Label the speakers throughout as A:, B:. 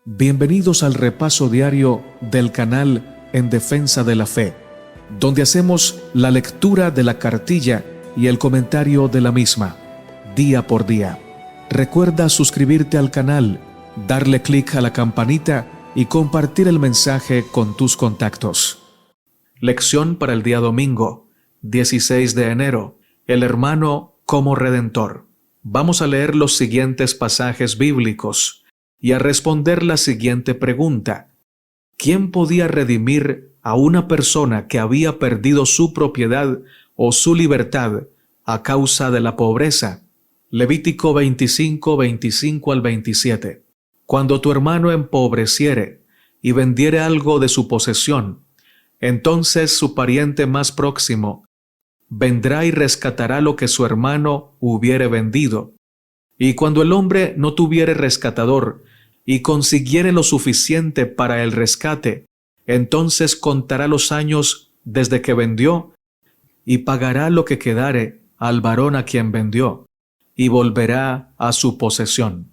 A: Bienvenidos al repaso diario del canal En Defensa de la Fe, donde hacemos la lectura de la cartilla y el comentario de la misma, día por día. Recuerda suscribirte al canal, darle clic a la campanita y compartir el mensaje con tus contactos. Lección para el día domingo, 16 de enero, el hermano como redentor. Vamos a leer los siguientes pasajes bíblicos y a responder la siguiente pregunta: ¿quién podía redimir a una persona que había perdido su propiedad o su libertad a causa de la pobreza? Levítico 25, 25 al 27. Cuando tu hermano empobreciere y vendiere algo de su posesión, entonces su pariente más próximo vendrá y rescatará lo que su hermano hubiere vendido. Y cuando el hombre no tuviere rescatador y consiguiere lo suficiente para el rescate, entonces contará los años desde que vendió y pagará lo que quedare al varón a quien vendió, y volverá a su posesión.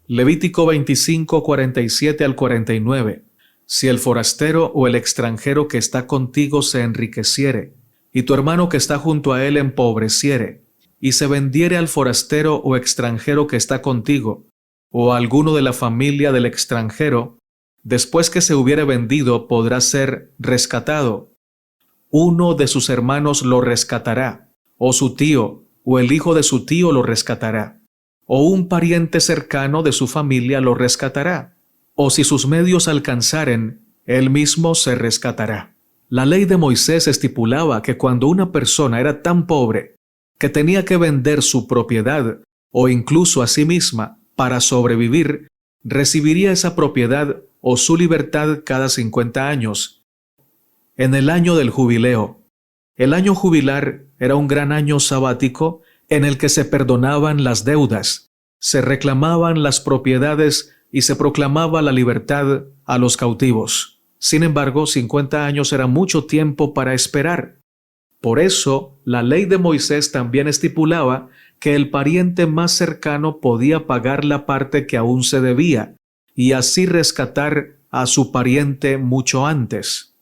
A: Levítico 25, 47 al 49. Si el forastero o el extranjero que está contigo se enriqueciere, y tu hermano que está junto a él empobreciere, y se vendiere al forastero o extranjero que está contigo, o a alguno de la familia del extranjero, después que se hubiere vendido podrá ser rescatado. Uno de sus hermanos lo rescatará, o su tío, o el hijo de su tío lo rescatará, o un pariente cercano de su familia lo rescatará, o si sus medios alcanzaren, él mismo se rescatará. La ley de Moisés estipulaba que cuando una persona era tan pobre que tenía que vender su propiedad o incluso a sí misma para sobrevivir, recibiría esa propiedad o su libertad cada 50 años. En el año del jubileo. El año jubilar era un gran año sabático en el que se perdonaban las deudas, se reclamaban las propiedades y se proclamaba la libertad a los cautivos. Sin embargo, 50 años era mucho tiempo para esperar. Por eso, la ley de Moisés también estipulaba que el pariente más cercano podía pagar la parte que aún se debía, y así rescatar a su pariente mucho antes.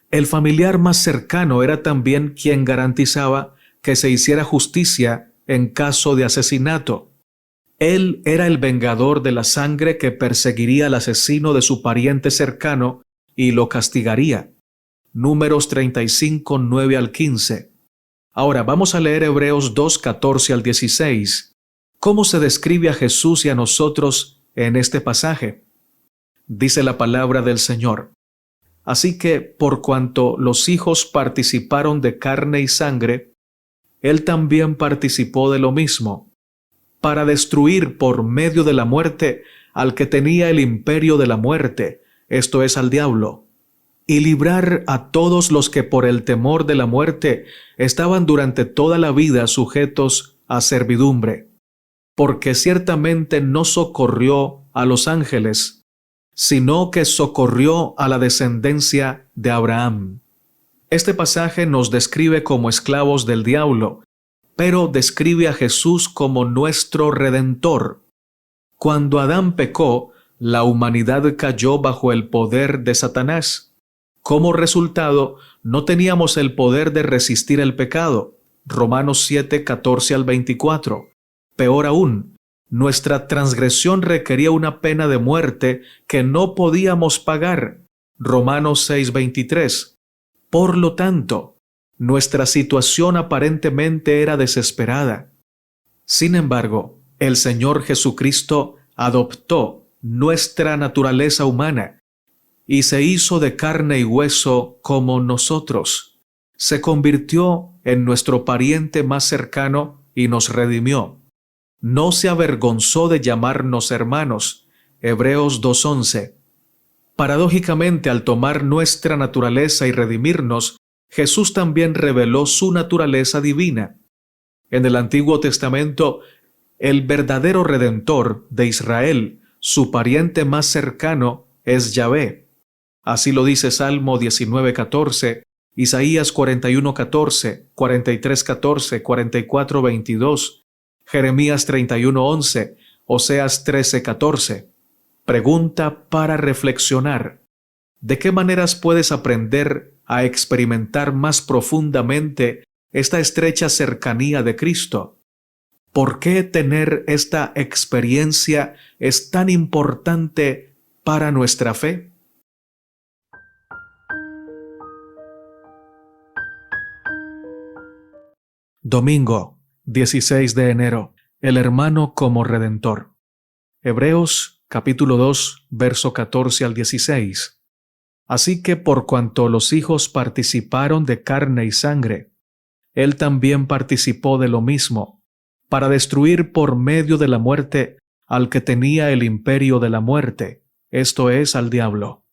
A: El familiar más cercano era también quien garantizaba que se hiciera justicia en caso de asesinato. Él era el vengador de la sangre que perseguiría al asesino de su pariente cercano y lo castigaría. Números 35, 9 al 15. Ahora vamos a leer Hebreos 2, 14 al 16. ¿Cómo se describe a Jesús y a nosotros en este pasaje? Dice la palabra del Señor: así que, por cuanto los hijos participaron de carne y sangre, Él también participó de lo mismo, para destruir por medio de la muerte al que tenía el imperio de la muerte, esto es, al diablo, y librar a todos los que por el temor de la muerte estaban durante toda la vida sujetos a servidumbre, porque ciertamente no socorrió a los ángeles, sino que socorrió a la descendencia de Abraham. Este pasaje nos describe como esclavos del diablo, pero describe a Jesús como nuestro Redentor. Cuando Adán pecó, la humanidad cayó bajo el poder de Satanás. Como resultado, no teníamos el poder de resistir el pecado. Romanos 7, 14 al 24. Peor aún, nuestra transgresión requería una pena de muerte que no podíamos pagar. Romanos 6, 23. Por lo tanto, nuestra situación aparentemente era desesperada. Sin embargo, el Señor Jesucristo adoptó nuestra naturaleza humana y se hizo de carne y hueso como nosotros. Se convirtió en nuestro pariente más cercano y nos redimió. No se avergonzó de llamarnos hermanos. Hebreos 2:11. Paradójicamente, al tomar nuestra naturaleza y redimirnos, Jesús también reveló su naturaleza divina. En el Antiguo Testamento, el verdadero Redentor de Israel, su pariente más cercano, es Yahvé. Así lo dice Salmo 19:14, Isaías 41:14, 43:14, 44:22, Jeremías 31:11, Oseas 13:14. Pregunta para reflexionar. ¿De qué maneras puedes aprender a experimentar más profundamente esta estrecha cercanía de Cristo? ¿Por qué tener esta experiencia es tan importante para nuestra fe? Domingo, 16 de enero. El hermano como redentor. Hebreos capítulo 2, verso 14 al 16. Así que por cuanto los hijos participaron de carne y sangre, él también participó de lo mismo, para destruir por medio de la muerte al que tenía el imperio de la muerte, esto es, al diablo,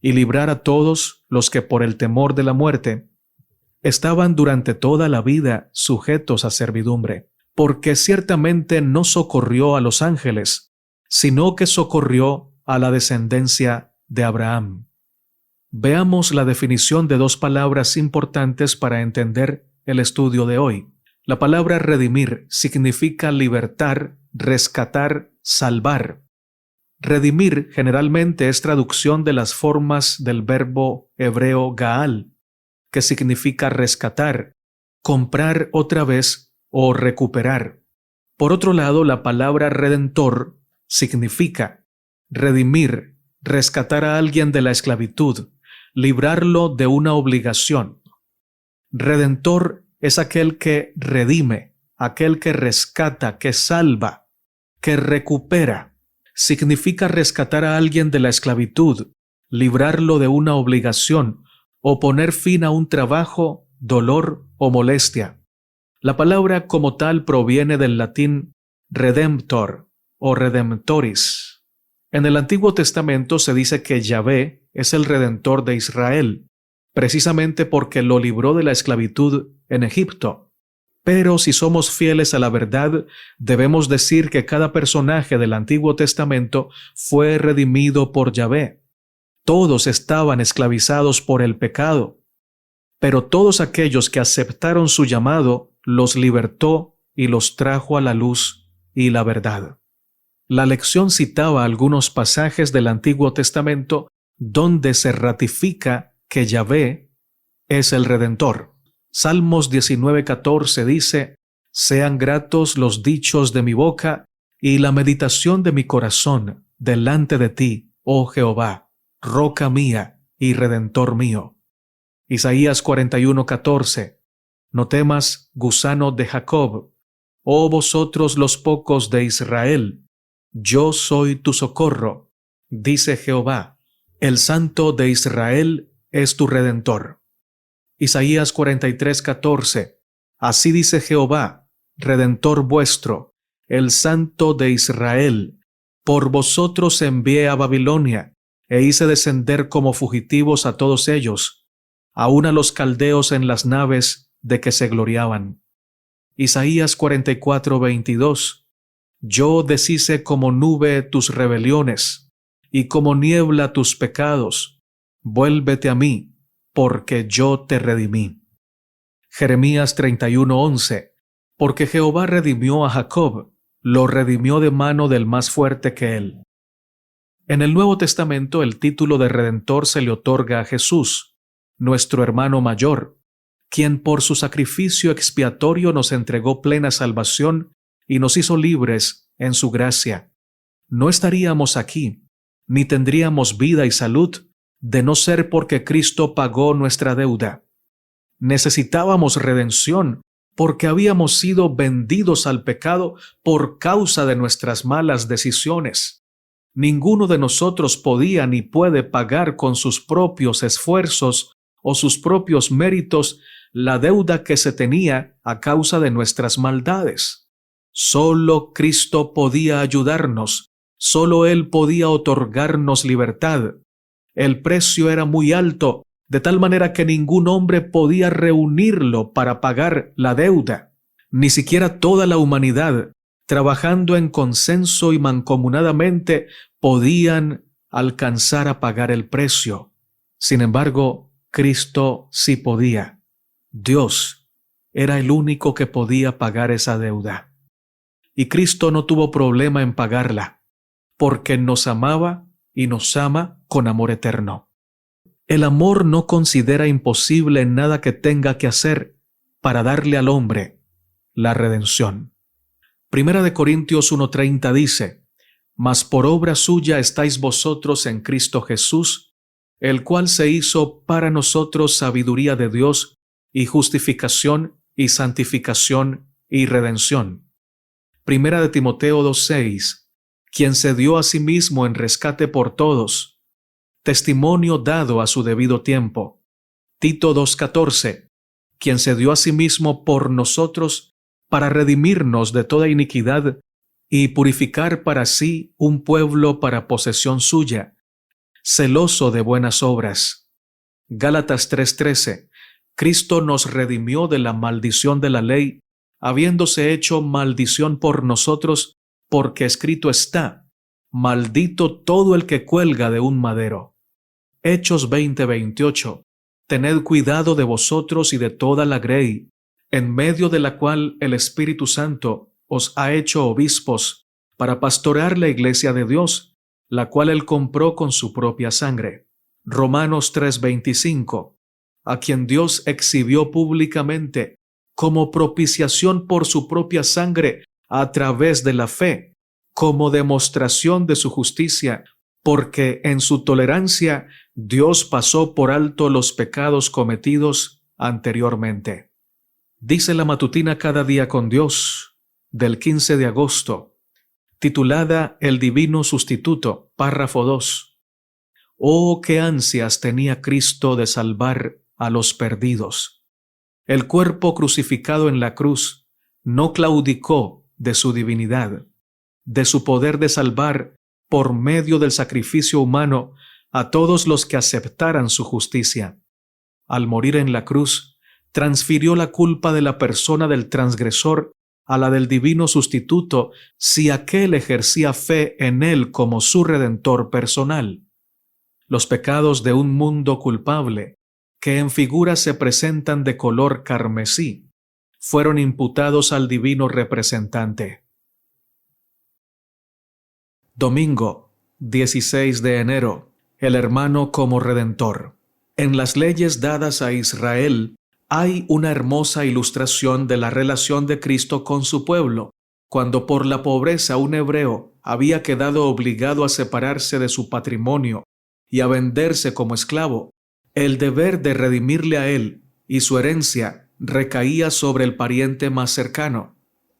A: y librar a todos los que por el temor de la muerte estaban durante toda la vida sujetos a servidumbre, porque ciertamente no socorrió a los ángeles, sino que socorrió a la descendencia de Abraham. Veamos la definición de dos palabras importantes para entender el estudio de hoy. La palabra redimir significa libertar, rescatar, salvar. Redimir generalmente es traducción de las formas del verbo hebreo gaal, que significa rescatar, comprar otra vez o recuperar. Por otro lado, la palabra redentor significa redimir, rescatar a alguien de la esclavitud, librarlo de una obligación. Redentor es aquel que redime, aquel que rescata, que salva, que recupera. Significa rescatar a alguien de la esclavitud, librarlo de una obligación o poner fin a un trabajo, dolor o molestia. La palabra como tal proviene del latín redemptor o redemptoris. En el Antiguo Testamento se dice que Yahvé es el redentor de Israel, precisamente porque lo libró de la esclavitud en Egipto. Pero si somos fieles a la verdad, debemos decir que cada personaje del Antiguo Testamento fue redimido por Yahvé. Todos estaban esclavizados por el pecado, pero todos aquellos que aceptaron su llamado los libertó y los trajo a la luz y la verdad. La lección citaba algunos pasajes del Antiguo Testamento donde se ratifica que Yahvé es el Redentor. Salmos 19:14 dice: «Sean gratos los dichos de mi boca y la meditación de mi corazón delante de ti, oh Jehová, roca mía y redentor mío». Isaías 41:14. «No temas, gusano de Jacob, oh vosotros los pocos de Israel, yo soy tu socorro, dice Jehová, el Santo de Israel es tu redentor». Isaías 43:14. «Así dice Jehová, redentor vuestro, el Santo de Israel, por vosotros envié a Babilonia, e hice descender como fugitivos a todos ellos, aun a los caldeos en las naves de que se gloriaban». Isaías 44:22. «Yo deshice como nube tus rebeliones, y como niebla tus pecados. Vuélvete a mí, porque yo te redimí». Jeremías 31:11. «Porque Jehová redimió a Jacob, lo redimió de mano del más fuerte que él». En el Nuevo Testamento el título de Redentor se le otorga a Jesús, nuestro hermano mayor, quien por su sacrificio expiatorio nos entregó plena salvación y nos hizo libres en su gracia. No estaríamos aquí, ni tendríamos vida y salud, de no ser porque Cristo pagó nuestra deuda. Necesitábamos redención porque habíamos sido vendidos al pecado por causa de nuestras malas decisiones. Ninguno de nosotros podía ni puede pagar con sus propios esfuerzos o sus propios méritos la deuda que se tenía a causa de nuestras maldades. Solo Cristo podía ayudarnos, solo Él podía otorgarnos libertad. El precio era muy alto, de tal manera que ningún hombre podía reunirlo para pagar la deuda. Ni siquiera toda la humanidad, trabajando en consenso y mancomunadamente, podían alcanzar a pagar el precio. Sin embargo, Cristo sí podía. Dios era el único que podía pagar esa deuda. Y Cristo no tuvo problema en pagarla, porque nos amaba y nos ama con amor eterno. El amor no considera imposible nada que tenga que hacer para darle al hombre la redención. Primera de Corintios 1:30 dice: Mas por obra suya estáis vosotros en Cristo Jesús, el cual se hizo para nosotros sabiduría de Dios y justificación y santificación y redención. Primera de Timoteo 2:6, quien se dio a sí mismo en rescate por todos, testimonio dado a su debido tiempo. Tito 2:14, quien se dio a sí mismo por nosotros para redimirnos de toda iniquidad y purificar para sí un pueblo para posesión suya, celoso de buenas obras. Gálatas 3:13, Cristo nos redimió de la maldición de la ley, habiéndose hecho maldición por nosotros, porque escrito está: maldito todo el que cuelga de un madero. Hechos 20:28, tened cuidado de vosotros y de toda la grey, en medio de la cual el Espíritu Santo os ha hecho obispos, para pastorear la iglesia de Dios, la cual él compró con su propia sangre. Romanos 3:25, a quien Dios exhibió públicamente como propiciación por su propia sangre a través de la fe, como demostración de su justicia, porque en su tolerancia Dios pasó por alto los pecados cometidos anteriormente. Dice la matutina Cada día con Dios, del 15 de agosto, titulada El Divino Sustituto, párrafo 2. Oh, qué ansias tenía Cristo de salvar a los perdidos. El cuerpo crucificado en la cruz no claudicó de su divinidad, de su poder de salvar por medio del sacrificio humano a todos los que aceptaran su justicia. Al morir en la cruz, transfirió la culpa de la persona del transgresor a la del divino sustituto si aquel ejercía fe en él como su redentor personal. Los pecados de un mundo culpable, que en figura se presentan de color carmesí, fueron imputados al divino representante. Domingo, 16 de enero, el hermano como redentor. En las leyes dadas a Israel hay una hermosa ilustración de la relación de Cristo con su pueblo, cuando por la pobreza un hebreo había quedado obligado a separarse de su patrimonio y a venderse como esclavo. El deber de redimirle a él y su herencia recaía sobre el pariente más cercano.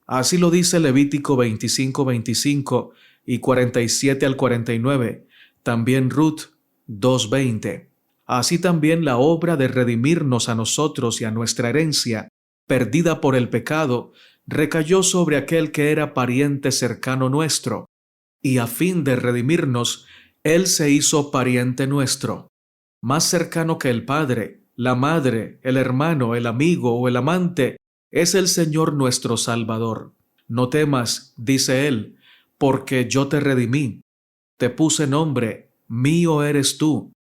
A: Así lo dice Levítico 25:25 y 47 al 49, también Ruth 2:20. Así también la obra de redimirnos a nosotros y a nuestra herencia, perdida por el pecado, recayó sobre aquel que era pariente cercano nuestro, y a fin de redimirnos, él se hizo pariente nuestro, más cercano que el padre, la madre, el hermano, el amigo o el amante, es el Señor nuestro Salvador. No temas, dice él, porque yo te redimí, te puse nombre, mío eres tú,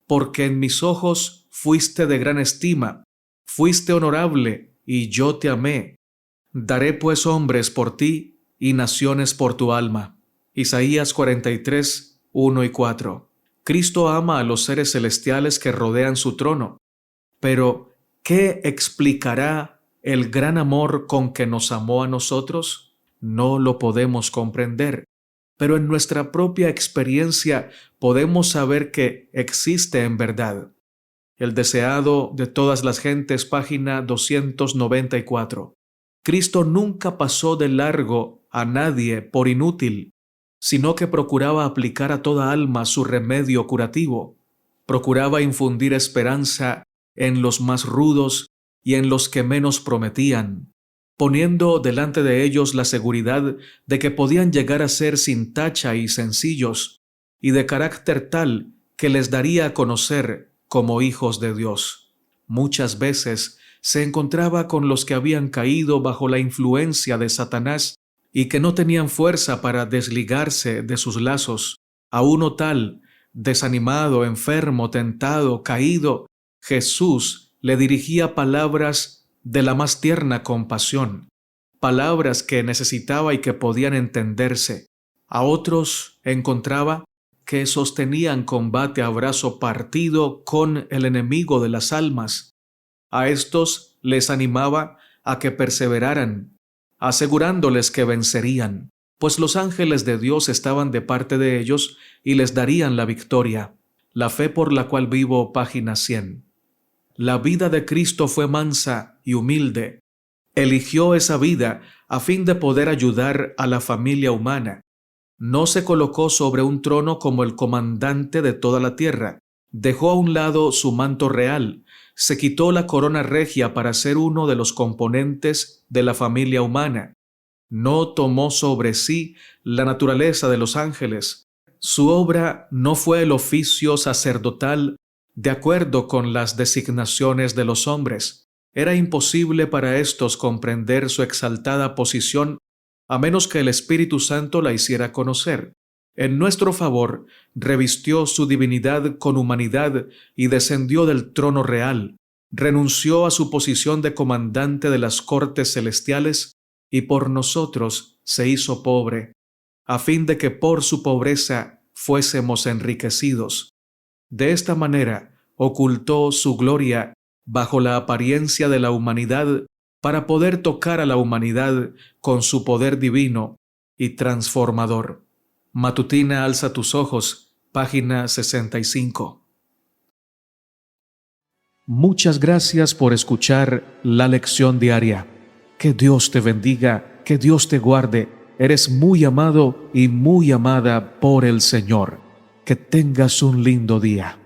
A: porque en mis ojos fuiste de gran estima, fuiste honorable, y yo te amé. Daré pues hombres por ti y naciones por tu alma. Isaías 43, 1 y 4. Cristo ama a los seres celestiales que rodean su trono, pero ¿qué explicará el gran amor con que nos amó a nosotros? No lo podemos comprender, pero en nuestra propia experiencia podemos saber que existe en verdad. El deseado de todas las gentes, página 294. Cristo nunca pasó de largo a nadie por inútil, sino que procuraba aplicar a toda alma su remedio curativo. Procuraba infundir esperanza en los más rudos y en los que menos prometían, poniendo delante de ellos la seguridad de que podían llegar a ser sin tacha y sencillos, y de carácter tal que les daría a conocer como hijos de Dios. Muchas veces se encontraba con los que habían caído bajo la influencia de Satanás y que no tenían fuerza para desligarse de sus lazos. A uno tal, desanimado, enfermo, tentado, caído, Jesús le dirigía palabras de la más tierna compasión, palabras que necesitaba y que podían entenderse. A otros encontraba que sostenían combate a brazo partido con el enemigo de las almas. A estos les animaba a que perseveraran, asegurándoles que vencerían, pues los ángeles de Dios estaban de parte de ellos y les darían la victoria. La fe por la cual vivo, página 100. La vida de Cristo fue mansa y humilde. Eligió esa vida a fin de poder ayudar a la familia humana. No se colocó sobre un trono como el comandante de toda la tierra. Dejó a un lado su manto real. Se quitó la corona regia para ser uno de los componentes de la familia humana. No tomó sobre sí la naturaleza de los ángeles. Su obra no fue el oficio sacerdotal de acuerdo con las designaciones de los hombres. Era imposible para éstos comprender su exaltada posición a menos que el Espíritu Santo la hiciera conocer. En nuestro favor, revistió su divinidad con humanidad y descendió del trono real. Renunció a su posición de comandante de las cortes celestiales y por nosotros se hizo pobre, a fin de que por su pobreza fuésemos enriquecidos. De esta manera ocultó su gloria bajo la apariencia de la humanidad para poder tocar a la humanidad con su poder divino y transformador. Matutina Alza tus ojos, página 65. Muchas gracias por escuchar la lección diaria. Que Dios te bendiga, que Dios te guarde. Eres muy amado y muy amada por el Señor. Que tengas un lindo día.